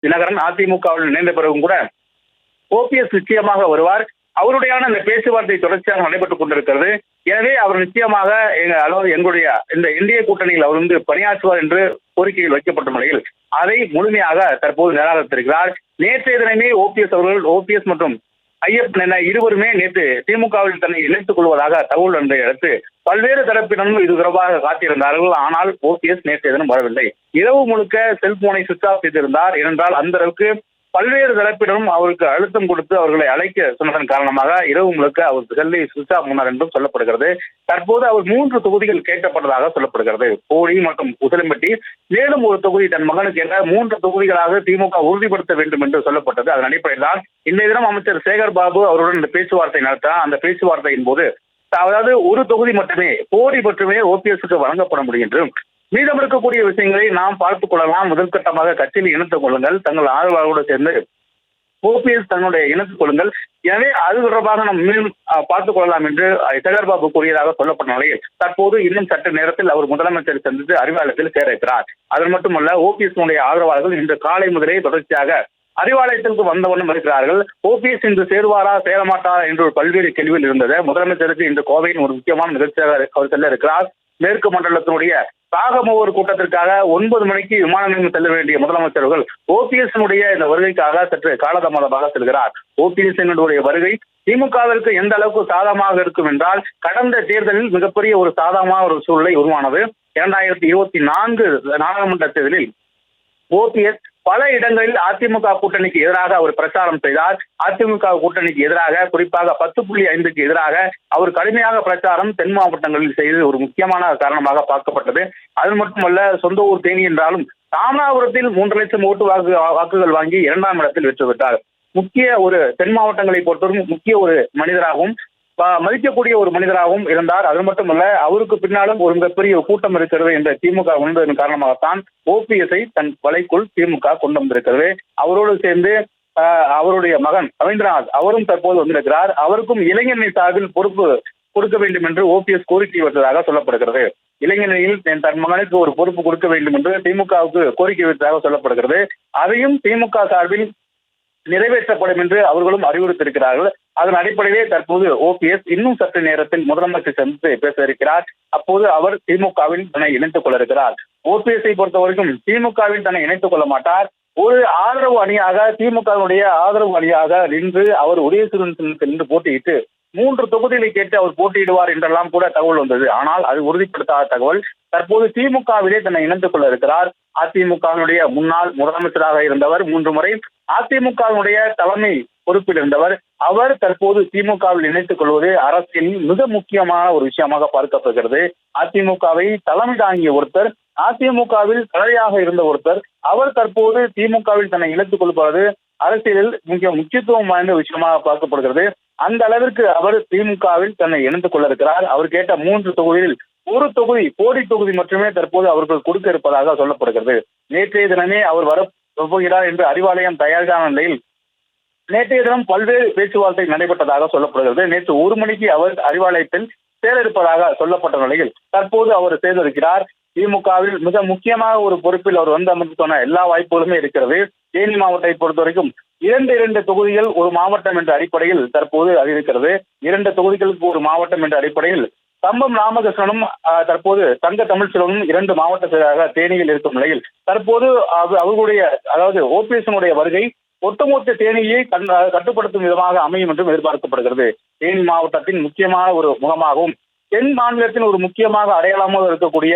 தினகரன் அதிமுகவில் இணைந்த பிறகும் கூட ஓபிஎஸ் நிச்சயமாக வருவார். அவருடையான இந்த பேச்சுவார்த்தை தொடர்ச்சியாக நடைபெற்றுக் கொண்டிருக்கிறது. எனவே அவர் நிச்சயமாக அதாவது எங்களுடைய இந்த இந்திய கூட்டணியில் அவர் பணியாற்றுவார் என்று கோரிக்கையில் வைக்கப்பட்ட நிலையில் அதை முழுமையாக தற்போது நிராகரித்திருக்கிறார். நேற்றைய தினமே ஓபிஎஸ் மற்றும் ஐயப்பன் என இருவருமே நேற்று திமுகவில் தன்னை இணைத்துக் கொள்வதாக தகவல் வந்ததை அடுத்து பல்வேறு தரப்பினரும் இது தொடர்பாக காத்திருந்தார்கள். ஆனால் ஓபிஎஸ் நேற்றைய தினம் வரவில்லை. இரவு முழுக்க செல்போனை சுவிட்ச் ஆஃப் செய்திருந்தார். ஏனென்றால் அந்த அளவுக்கு பல்வேறு தரப்பினரும் அவருக்கு அழுத்தம் கொடுத்து அவர்களை அழைக்க சொன்னதன் காரணமாக இரவு முழுக்க அவருக்கு செல்லை சுவிட்ச் ஆஃப் பண்ணார் என்றும் சொல்லப்படுகிறது. தற்போது அவர் 3 தொகுதிகள் கேட்கப்பட்டதாக சொல்லப்படுகிறது. போடி மற்றும் உசிலம்பட்டி, மேலும் ஒரு தொகுதி தன் மகனுக்கு என 3 தொகுதிகளாக திமுக உறுதிப்படுத்த வேண்டும் என்று சொல்லப்பட்டது. அதன் அடிப்படையில் தான் இன்றைய தினம் அமைச்சர் சேகர் பாபு அவருடன் இந்த பேச்சுவார்த்தை நடத்தினார். அந்த பேச்சுவார்த்தையின் போது அதாவது ஒரு தொகுதி மட்டுமே, போடி மட்டுமே ஓபிஎஸ்க்கு வழங்கப்பட முடியும் என்றும், மீதம் இருக்கக்கூடிய விஷயங்களை நாம் பார்த்துக் கொள்ளலாம். முதல் கட்டமாக கட்சியில் இணைத்துக் கொள்ளுங்கள், தங்கள் ஆதரவாளர்களோடு சேர்ந்து ஓபிஎஸ் தன்னுடைய இணைத்துக் கொள்ளுங்கள். எனவே அது தொடர்பாக நாம் மீண்டும் பார்த்துக் கொள்ளலாம் என்று சேகர் பாபு கூறியதாக சொல்லப்பட்ட நிலையில் தற்போது இன்னும் சற்று நேரத்தில் அவர் முதலமைச்சரை சந்தித்து அறிவாலயத்தில் சேர இருக்கிறார். அது மட்டுமல்ல, ஓபிஎஸ் ஆதரவாளர்கள் இன்று காலை முதலே தொடர்ச்சியாக அறிவாலயத்திற்கு வந்தவண்ணம் இருக்கிறார்கள். ஓபிஎஸ் இன்று சேருவாரா சேரமாட்டாரா என்று பல்வேறு கேள்விகள் இருந்தது. முதலமைச்சருக்கு இன்று கோவையின் ஒரு முக்கியமான நிகழ்ச்சியாக அவர் செல்ல இருக்கிறார். மேற்கு மண்டலத்தினுடைய பாகமோர் கூட்டத்திற்காக 9 மணிக்கு விமான நிலையம் செல்ல வேண்டிய முதலமைச்சர்கள் ஓபிஎஸ் இந்த வருகைக்காக சற்று காலதாமதமாக செல்கிறார். ஓபிஎஸ் வருகை திமுகவிற்கு எந்த அளவுக்கு சாதகமாக இருக்கும் என்றால், கடந்த தேர்தலில் மிகப்பெரிய ஒரு சாதகமான ஒரு சூழ்நிலை உருவானது. 2024 நாடாளுமன்ற தேர்தலில் ஓபிஎஸ் பல இடங்களில் அதிமுக கூட்டணிக்கு எதிராக அவர் பிரச்சாரம் செய்தார். அதிமுக கூட்டணிக்கு எதிராக, குறிப்பாக 10.5க்கு எதிராக அவர் கடுமையாக பிரச்சாரம் தென் மாவட்டங்களில் செய்து ஒரு முக்கியமான காரணமாக பார்க்கப்பட்டது. அது மட்டுமல்ல, சொந்த ஊர் தேனி என்றாலும் ராமநாதபுரத்தில் 3 லட்சம் வாக்குகள் வாங்கி 2ஆம் இடத்தில் வெற்றி பெற்றார். முக்கிய ஒரு தென் மாவட்டங்களை பொறுத்தவரை முக்கிய ஒரு மனிதராகவும் மதிக்கக்கூடிய ஒரு மனிதராகவும் இருந்தார். அது மட்டுமல்ல, அவருக்கு பின்னாலும் ஒரு மிகப்பெரிய கூட்டம் இருக்கிறது என்ற திமுக உணர்ந்ததன் காரணமாகத்தான் ஓபிஎஸ்ஐ தன் வலைக்குள் திமுக கொண்டு வந்திருக்கிறது. அவரோடு சேர்ந்து அவருடைய மகன் ரவீந்திரநாத் அவரும் தற்போது வந்திருக்கிறார். அவருக்கும் இளைஞரணி சார்பில் பொறுப்பு கொடுக்க வேண்டும் என்று ஓபிஎஸ் கோரிக்கை வைத்ததாக சொல்லப்படுகிறது. இளைஞரணியில் தன் மகனுக்கு ஒரு பொறுப்பு கொடுக்க வேண்டும் என்று திமுகவுக்கு கோரிக்கை வைத்ததாக சொல்லப்படுகிறது. அதையும் திமுக சார்பில் நிறைவேற்றப்படும் என்று அவர்களும் அறிவுறுத்தியிருக்கிறார்கள். அதன் அடிப்படையிலே தற்போது ஓபிஎஸ் இன்னும் சற்று நேரத்தில் முதலமைச்சர் சந்தித்து பேச இருக்கிறார். அப்போது அவர் திமுகவில் தன்னை இணைத்துக் கொள்ள இருக்கிறார். ஓபிஎஸ்ஐ பொறுத்தவரைக்கும் திமுகவில் தன்னை இணைத்துக் கொள்ள மாட்டார். ஒரு ஆதரவு அணியாக, திமுகவினுடைய ஆதரவு அணியாக நின்று அவர் உதயசூரியன் நின்று போட்டியிட்டு 3 தொகுதிகளை கேட்டு அவர் போட்டியிடுவார் என்றெல்லாம் கூட தகவல் வந்தது. ஆனால் அது உறுதிப்படுத்தாத தகவல். தற்போது திமுகவிலே தன்னை இணைத்துக் கொள்ள இருக்கிறார். அதிமுகவினுடைய முன்னாள் முதலமைச்சராக இருந்தவர், 3 முறை அதிமுகவினுடைய தலைமை பொறுப்பில் இருந்தவர். அவர் தற்போது திமுகவில் இணைத்துக் கொள்வது அரசியலில் மிக முக்கியமான ஒரு விஷயமாக பார்க்கப்படுகிறது. அதிமுகவை தலைமை தாங்கிய ஒருத்தர், அதிமுகவில் தலையாக இருந்த ஒருத்தர், அவர் தற்போது திமுகவில் தன்னை இணைத்துக் கொள்வது அரசியலில் முக்கியத்துவம் வாய்ந்த விஷயமாக பார்க்கப்படுகிறது. அந்த அளவிற்கு அவர் திமுகவில் தன்னை இணைத்துக் கொள்ள இருக்கிறார். அவர் கேட்ட 3 தொகுதியில் ஒரு தொகுதி, போடி தொகுதி மட்டுமே தற்போது அவர்கள் கொடுக்க இருப்பதாக சொல்லப்படுகிறது. நேற்றைய தினமே அவர் வரப்போகிறார் என்று அறிவாலயம் தயாரான நிலையில் நேற்றைய தினம் பல்வேறு பேச்சுவார்த்தை நடைபெற்றதாக சொல்லப்படுகிறது. நேற்று 1 மணிக்கு அவர் அறிவாலயத்தில் சேர இருப்பதாக சொல்லப்பட்ட நிலையில் தற்போது அவர் சேர்ந்திருக்கிறார். திமுகவில் மிக முக்கியமாக ஒரு பொறுப்பில் அவர் அமர்ந்து சொன்ன எல்லா வாய்ப்புகளுமே இருக்கிறது. தேனி மாவட்டத்தை பொறுத்த வரைக்கும் 2 தொகுதிகள் ஒரு மாவட்டம் என்ற அடிப்படையில் தற்போது அது இருக்கிறது. 2 தொகுதிகளுக்கு ஒரு மாவட்டம் என்ற அடிப்படையில் தம்பம் ராமகிருஷ்ணனும் தற்போது தங்க தமிழ்ச்செல்வனும் 2 மாவட்ட செயலாக தேனியில் இருக்கும் நிலையில் தற்போது அவர்களுடைய, அதாவது ஓபிஎஸ் வருகை ஒட்டுமொத்த தேனியை கட்டுப்படுத்தும் விதமாக அமையும் என்றும் எதிர்பார்க்கப்படுகிறது. தேனி மாவட்டத்தின் முக்கியமான ஒரு முகமாகவும் தென் மாநிலத்தின் ஒரு முக்கியமாக அடையாளமாக இருக்கக்கூடிய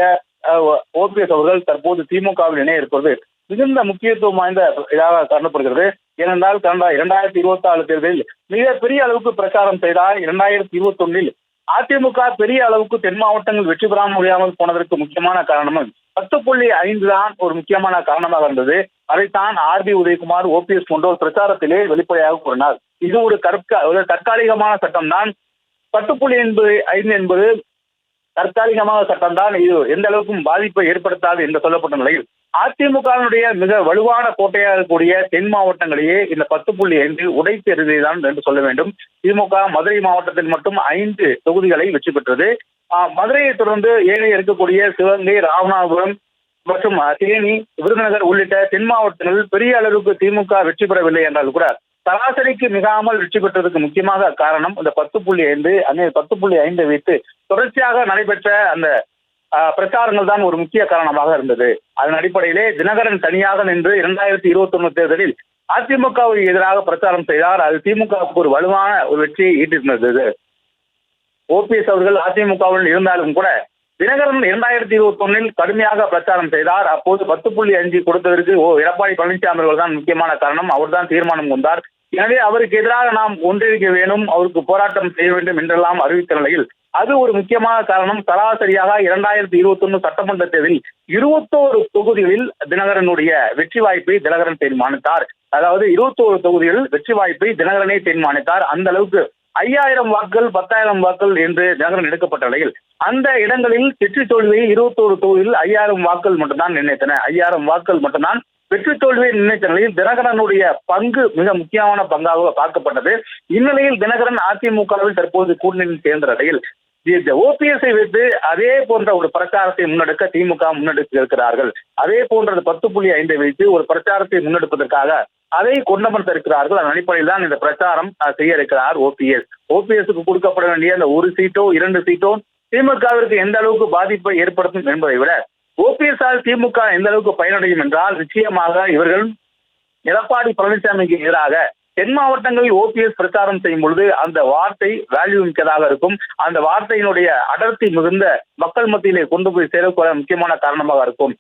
ஓபிஎஸ் அவர்கள் தற்போது திமுகவில் இணைய இருப்பது மிகுந்த முக்கியத்துவம் வாய்ந்த இதாக கருதப்படுகிறது. ஏனென்றால் கடந்த 2024 தேர்தலில் மிகப்பெரிய அளவுக்கு பிரச்சாரம் செய்தார். 2021 அதிமுக பெரிய அளவுக்கு தென் மாவட்டங்கள் வெற்றி பெற முடியாமல் போனதற்கு முக்கியமான காரணமும் 10.5 தான் ஒரு முக்கியமான காரணமாக இருந்தது. அதைத்தான் ஆர்பி உதயகுமார், ஓபிஎஸ் போன்றோர் பிரச்சாரத்திலே வெளிப்படையாக கூறினார். இது ஒரு தற்காலிகமான சட்டம் தான். 10.5 என்பது தற்காலிகமான சட்டம் தான். இது எந்த அளவுக்கும் பாதிப்பை ஏற்படுத்தாது என்று சொல்லப்பட்ட நிலையில் அதிமுகவினுடைய மிக வலுவான கோட்டையாக இருக்கக்கூடிய தென் மாவட்டங்களையே இந்த 10.5 உடைத்து எறிவதுதான் என்று சொல்ல வேண்டும். திமுக மதுரை மாவட்டத்தில் மட்டும் 5 தொகுதிகளை வெற்றி பெற்றது. மதுரையை தொடர்ந்து ஏழை இருக்கக்கூடிய சிவகங்கை, ராமநாதபுரம், மற்றும் தேனி, விருதுநகர் உள்ளிட்ட தென் மாவட்டங்களில் பெரிய அளவுக்கு திமுக வெற்றி பெறவில்லை என்றால் கூட சராசரிக்கு மிகாமல் வெற்றி பெற்றதுக்கு முக்கியமாக காரணம் இந்த 10.5 அந்த 10.5 வைத்து தொடர்ச்சியாக நடைபெற்ற அந்த பிரச்சாரங்கள் தான் ஒரு முக்கிய காரணமாக இருந்தது. அதன் அடிப்படையிலே தினகரன் தனியாக நின்று 2021 தேர்தலில் அதிமுகவுக்கு எதிராக பிரச்சாரம் செய்தார். அது திமுகவுக்கு ஒரு வலுவான ஒரு வெற்றியை ஈட்டிருந்தது. ஓபிஎஸ் அவர்கள் அதிமுகவில் இருந்தாலும் கூட தினகரன் 2021 கடுமையாக பிரச்சாரம் செய்தார். அப்போது 10.5 கொடுத்ததற்கு எடப்பாடி பழனிசாமி அவர்கள் தான் முக்கியமான காரணம். அவர் தான் தீர்மானம் கொண்டார். எனவே அவருக்கு எதிராக நாம் ஒன்றிணைக்க வேண்டும், அவருக்கு போராட்டம் செய்ய வேண்டும் என்றெல்லாம் அறிவித்த நிலையில் அது ஒரு முக்கியமான காரணம். சராசரியாக 2021 சட்டமன்ற தேர்தலில் 21 தொகுதிகளில் தினகரனுடைய வெற்றி வாய்ப்பை தினகரன் தீர்மானித்தார். அதாவது 21 தொகுதிகளில் வெற்றி வாய்ப்பை தினகரனே தீர்மானித்தார். அந்த அளவுக்கு 5000 வாக்குகள் 10,000 வாக்குகள் என்று தினகரன் எடுக்கப்பட்ட நிலையில் அந்த இடங்களில் வெற்றி தோல்வியை 21 தொகுதியில் 5000 வாக்குகள் மட்டும்தான் நிர்ணயித்தன. 5000 வாக்குகள் மட்டும்தான் வெற்றி தோல்வியை நிர்ணயித்த நிலையில் தினகரனுடைய பங்கு மிக முக்கியமான பங்காக பார்க்கப்பட்டது. இந்நிலையில் தினகரன் அதிமுகவில் தற்போது கூட்டணியில் சேர்ந்த நிலையில் ஓபிஎஸ்ஐ வைத்து அதே போன்ற ஒரு பிரச்சாரத்தை முன்னெடுக்க திமுக முன்னெடுத்து இருக்கிறார்கள். அதே போன்ற 10.5 வைத்து ஒரு பிரச்சாரத்தை முன்னெடுப்பதற்காக அதை கொண்டமர்த்த இருக்கிறார்கள். அதன் அடிப்படையில் தான் இந்த பிரச்சாரம் செய்ய இருக்கிறார் ஓபிஎஸ். ஓபிஎஸ்க்கு கொடுக்கப்பட வேண்டிய அந்த 1 சீட்டோ 2 சீட்டோ திமுகவிற்கு எந்த அளவுக்கு பாதிப்பை ஏற்படுத்தும் என்பதை விட ஓபிஎஸ்ஆல் திமுக எந்த அளவுக்கு பயனடையும் என்றால் நிச்சயமாக இவர்கள் எடப்பாடி பழனிசாமிக்கு எதிராக தென் மாவட்டங்களில் ஓபிஎஸ் பிரச்சாரம் செய்யும் பொழுது அந்த வார்த்தை வேல்யூ மிக்கதாக இருக்கும். அந்த வார்த்தையினுடைய அடர்த்தி மிகுந்த மக்கள் மத்தியிலே கொண்டு போய் சேரக்கூட முக்கியமான காரணமாக இருக்கும்.